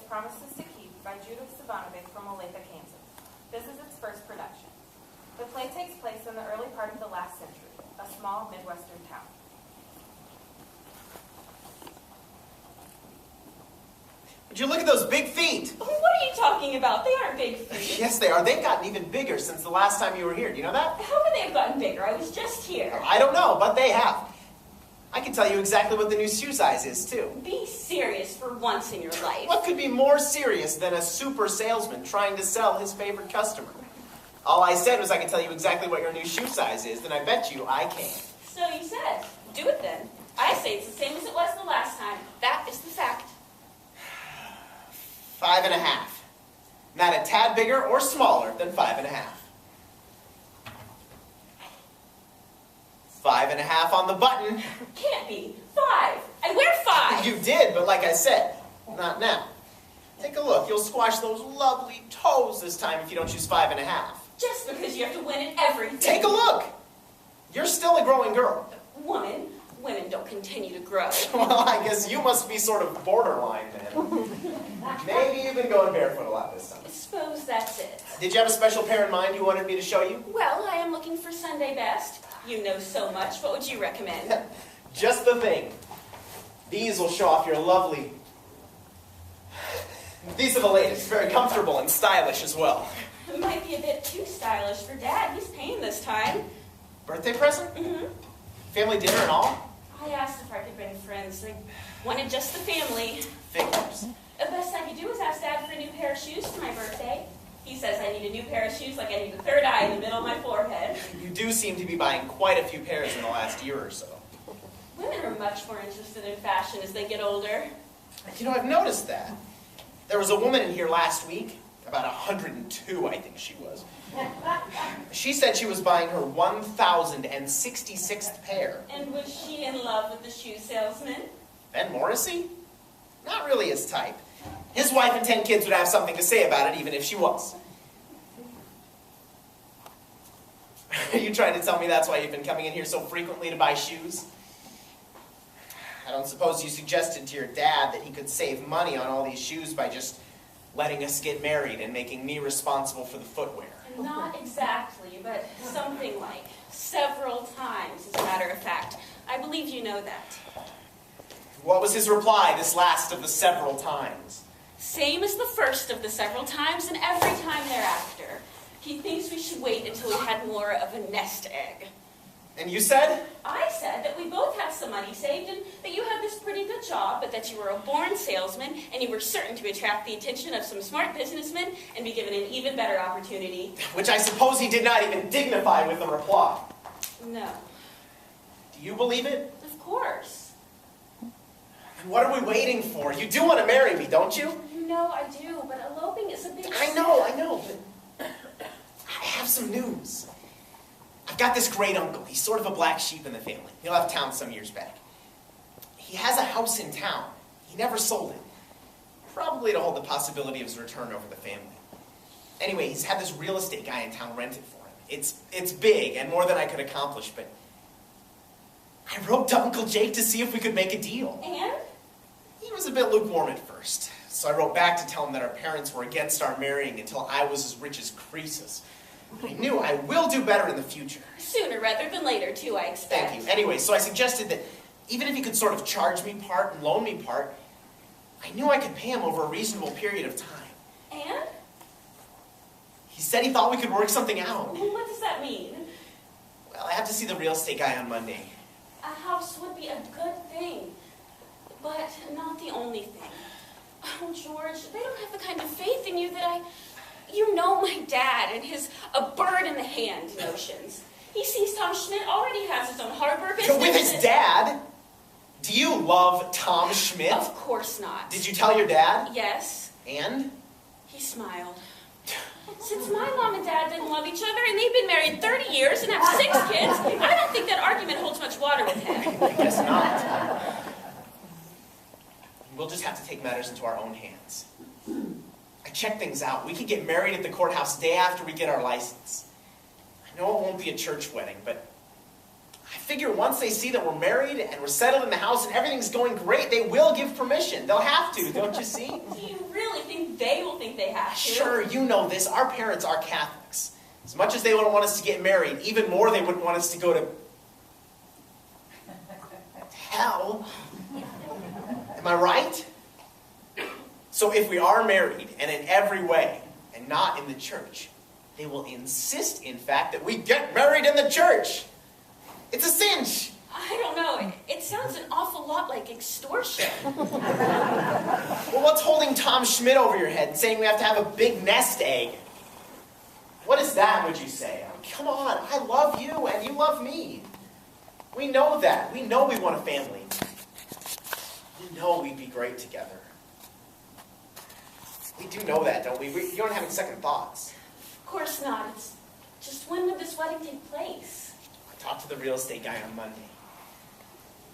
Promises to Keep by Judith Zivanovic from Olathe, Kansas. This is its first production. The play takes place in the early part of the last century, a small Midwestern town. Would you look at those big feet? What are you talking about? They aren't big feet. Yes, they are. They've gotten even bigger since the last time you were here. Do you know that? How could they have gotten bigger? I was just here. I don't know, but they have. I can tell you exactly what the new shoe size is, too. Be serious for once in your life. What could be more serious than a super salesman trying to sell his favorite customer? All I said was I can tell you exactly what your new shoe size is, and I bet you I can. So you said. Do it then. I say it's the same as it was the last time. That is the fact. 5.5. Not a tad bigger or smaller than 5.5. 5.5 on the button. Can't be. 5. I wear 5. You did, but like I said, not now. Take a look. You'll squash those lovely toes this time if you don't choose 5.5. Just because you have to win at everything. Take a look. You're still a growing girl. Women don't continue to grow. Well, I guess you must be sort of borderline then. Maybe you've been going barefoot a lot this summer. I suppose that's it. Did you have a special pair in mind you wanted me to show you? Well, I am looking for Sunday best. You know so much. What would you recommend? Just the thing. These will show off your lovely... These are the latest. Very comfortable and stylish as well. It might be a bit too stylish for Dad. He's paying this time. Birthday present? Mm-hmm. Family dinner and all? I asked if I could bring friends. They wanted just the family. Figures. The best I could do was ask Dad for a new pair of shoes for my birthday. He says I need a new pair of shoes like I need a third eye in the middle of my forehead. You do seem to be buying quite a few pairs in the last year or so. Women are much more interested in fashion as they get older. You know, I've noticed that. There was a woman in here last week, about 102, I think she was. She said she was buying her 1,066th pair. And was she in love with the shoe salesman? Ben Morrissey? Not really his type. His wife and 10 kids would have something to say about it, even if she was. Are you trying to tell me that's why you've been coming in here so frequently to buy shoes? I don't suppose you suggested to your dad that he could save money on all these shoes by just letting us get married and making me responsible for the footwear. Not exactly, but something like. Several times, as a matter of fact. I believe you know that. What was his reply this last of the several times? Same as the first of the several times and every time thereafter. He thinks we should wait until we had more of a nest egg. And you said? I said that we both have some money saved and that you have this pretty good job, but that you were a born salesman and you were certain to attract the attention of some smart businessmen and be given an even better opportunity. Which I suppose he did not even dignify with a reply. No. Do you believe it? Of course. And what are we waiting for? You do want to marry me, don't you? No, I do, but eloping is a big I know, but I have some news. I've got this great uncle. He's sort of a black sheep in the family. He left town some years back. He has a house in town. He never sold it. Probably to hold the possibility of his return over the family. Anyway, he's had this real estate guy in town rent it for him. It's big and more than I could accomplish, but I wrote to Uncle Jake to see if we could make a deal. And? He was a bit lukewarm at first, so I wrote back to tell him that our parents were against our marrying until I was as rich as Croesus. I knew I will do better in the future. Sooner rather than later, too, I expect. Thank you. Anyway, so I suggested that even if he could sort of charge me part and loan me part, I knew I could pay him over a reasonable period of time. And? He said he thought we could work something out. Well, what does that mean? Well, I have to see the real estate guy on Monday. A house would be a good thing, but not the only thing. Oh, George, they don't have the kind of faith in you that You know my dad and his a bird in the hand notions. He sees Tom Schmidt already has his own hardware business. With his dad? Do you love Tom Schmidt? Of course not. Did you tell your dad? Yes. And? He smiled. Since my mom and dad didn't love each other and they've been married 30 years and have 6 kids, I don't think that argument holds much water with him. I guess not. We'll just have to take matters into our own hands. I checked things out. We could get married at the courthouse day after we get our license. I know it won't be a church wedding, but I figure once they see that we're married and we're settled in the house and everything's going great, they will give permission. They'll have to, don't you see? Do you really think they will think they have to? Sure, you know this. Our parents are Catholics. As much as they wouldn't want us to get married, even more they wouldn't want us to go to hell. Am I right? So if we are married, and in every way, and not in the church, they will insist, in fact, that we get married in the church. It's a cinch. I don't know. It sounds an awful lot like extortion. Well, what's holding Tom Schmidt over your head and saying we have to have a big nest egg? What is that, would you say? I mean, come on, I love you and you love me. We know that. We know we want a family. We know we'd be great together. We do know that, don't we? You aren't having second thoughts. Of course not. It's just when would this wedding take place? I talked to the real estate guy on Monday.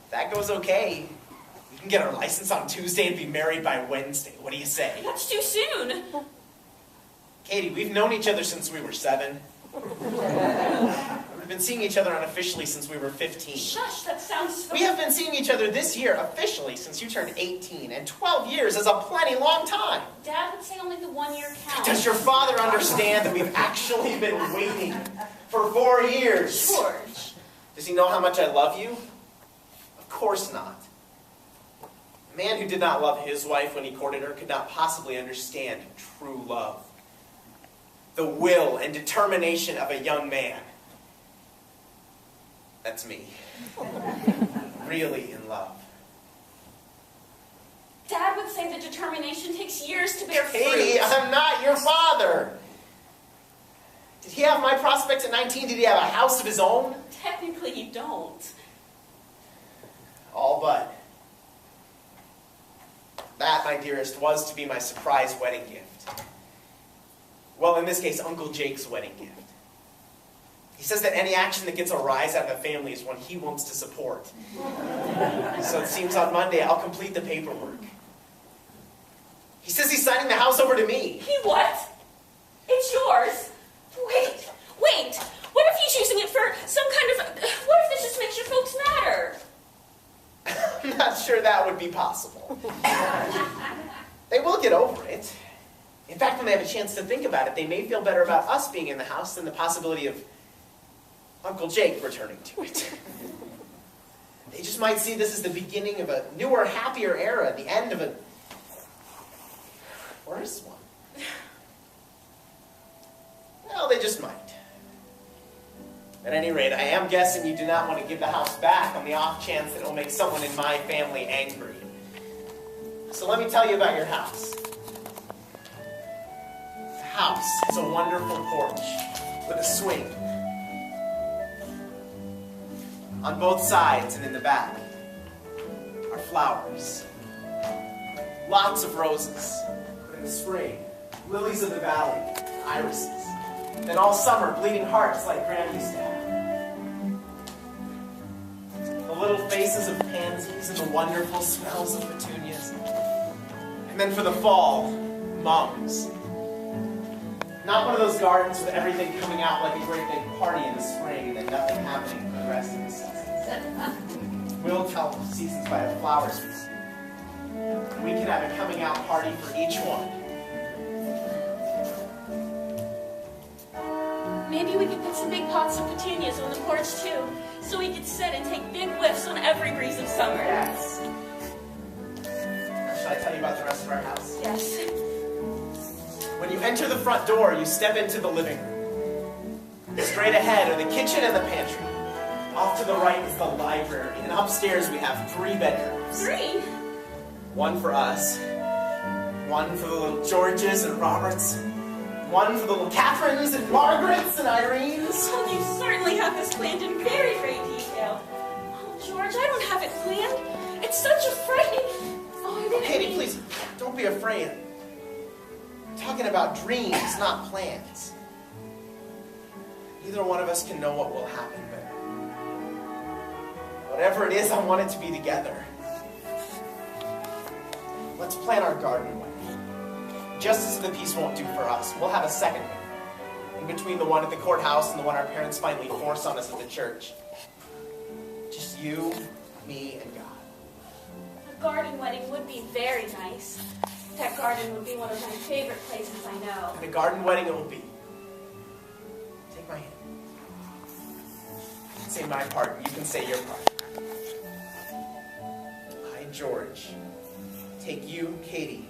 If that goes okay, we can get our license on Tuesday and be married by Wednesday. What do you say? That's too soon. Katie, we've known each other since we were 7. We've been seeing each other unofficially since we were 15. Shush, that sounds so... We have been seeing each other this year officially since you turned 18, and 12 years is a plenty long time. Dad would say only the 1 year counts. Does your father understand that we've actually been waiting for 4 years? George. Does he know how much I love you? Of course not. A man who did not love his wife when he courted her could not possibly understand true love. The will and determination of a young man. That's me. Really in love. Dad would say that determination takes years to bear fruit. Katie, I'm not your father. Did he have my prospects at 19? Did he have a house of his own? Technically, you don't. All but. That, my dearest, was to be my surprise wedding gift. Well, in this case, Uncle Jake's wedding gift. He says that any action that gets a rise out of the family is one he wants to support. So it seems on Monday I'll complete the paperwork. He says he's signing the house over to me. He what? It's yours. Wait. What if he's using it for some kind of... What if this just makes your folks matter? I'm not sure that would be possible. They will get over it. In fact, when they have a chance to think about it, they may feel better about us being in the house than the possibility of Uncle Jake returning to it. They just might see this as the beginning of a newer, happier era, the end of a worse one. Well, they just might. At any rate, I am guessing you do not want to give the house back on the off chance that it will make someone in my family angry. So let me tell you about your house. The house is a wonderful porch with a swing. On both sides and in the back are flowers. Lots of roses. In the spring, lilies of the valley, irises. Then all summer, bleeding hearts like Grandma used to have. The little faces of pansies and the wonderful smells of petunias. And then for the fall, mums. Not one of those gardens with everything coming out like a great big party in the spring and then nothing happening for the rest of the season. We'll tell the seasons by the flowers we see. And we can have a coming out party for each one. Maybe we could put some big pots of petunias on the porch too, so we could sit and take big whiffs on every breeze of summer. Yes. Now, should I tell you about the rest of our house? Yes. When you enter the front door, you step into the living room. Straight ahead are the kitchen and the pantry. Off to the right is the library, and upstairs we have 3 bedrooms. 3? One for us, one for the little Georges and Roberts, one for the little Catherines and Margarets and Irenes. Oh, you certainly have this planned in very great detail. Oh, George, I don't have it planned. It's such a fright. Oh, I didn't Katie, mean... please, don't be afraid. I'm talking about dreams, not plans. Neither one of us can know what will happen, but whatever it is, I want it to be together. Let's plan our garden wedding. Just as the piece won't do for us, we'll have a second one. In between the one at the courthouse and the one our parents finally force on us at the church. You, me, and God. A garden wedding would be very nice. That garden would be one of my favorite places I know. And a garden wedding it will be. Take my hand. I can say my part, and you can say your part. I, George, take you, Katie,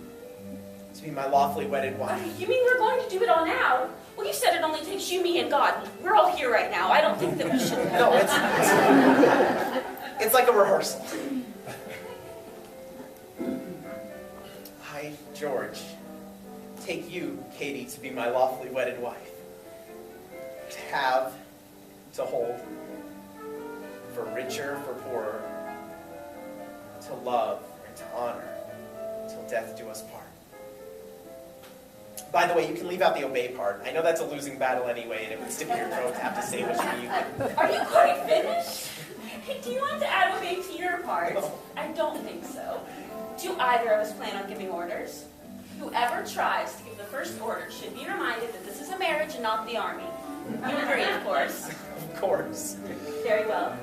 to be my lawfully wedded wife. You mean we're going to do it all now? Well, you said it only takes you, me, and God. We're all here right now. I don't think that we should... No, it's like a rehearsal. I, George, take you, Katie, to be my lawfully wedded wife. To have, to hold, for richer, for poorer, to love and to honor, till death do us part. By the way, you can leave out the obey part. I know that's a losing battle anyway, and it would stick in your throat to have to say what you mean. Are you quite finished? Hey, do you want to add obey to your part? No. I don't think so. Do either of us plan on giving orders? Whoever tries to give the first order should be reminded that this is a marriage and not the army. You agree, of course. Of course. Very well.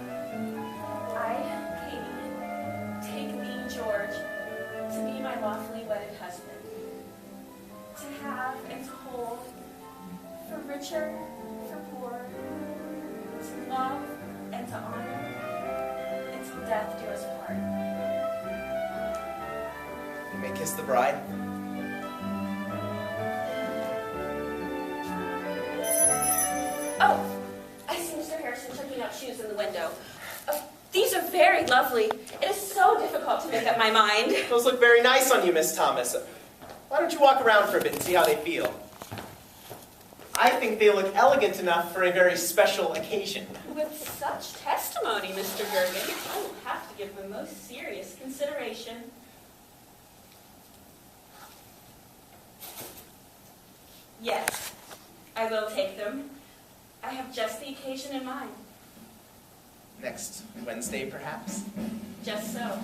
I, Katie, take thee, George, to be my lawfully wedded husband. To have and to hold, for richer, for poorer, to love and to honor, until death do us part. You may kiss the bride. Oh, I see Mr. Harrison checking out shoes in the window. These are very lovely. It is so difficult to make up my mind. Those look very nice on you, Miss Thomas. Why don't you walk around for a bit and see how they feel? I think they look elegant enough for a very special occasion. With such testimony, Mr. Gergen, I will have to give them most serious consideration. Yes, I will take them. I have just the occasion in mind. Next Wednesday, perhaps? Just so.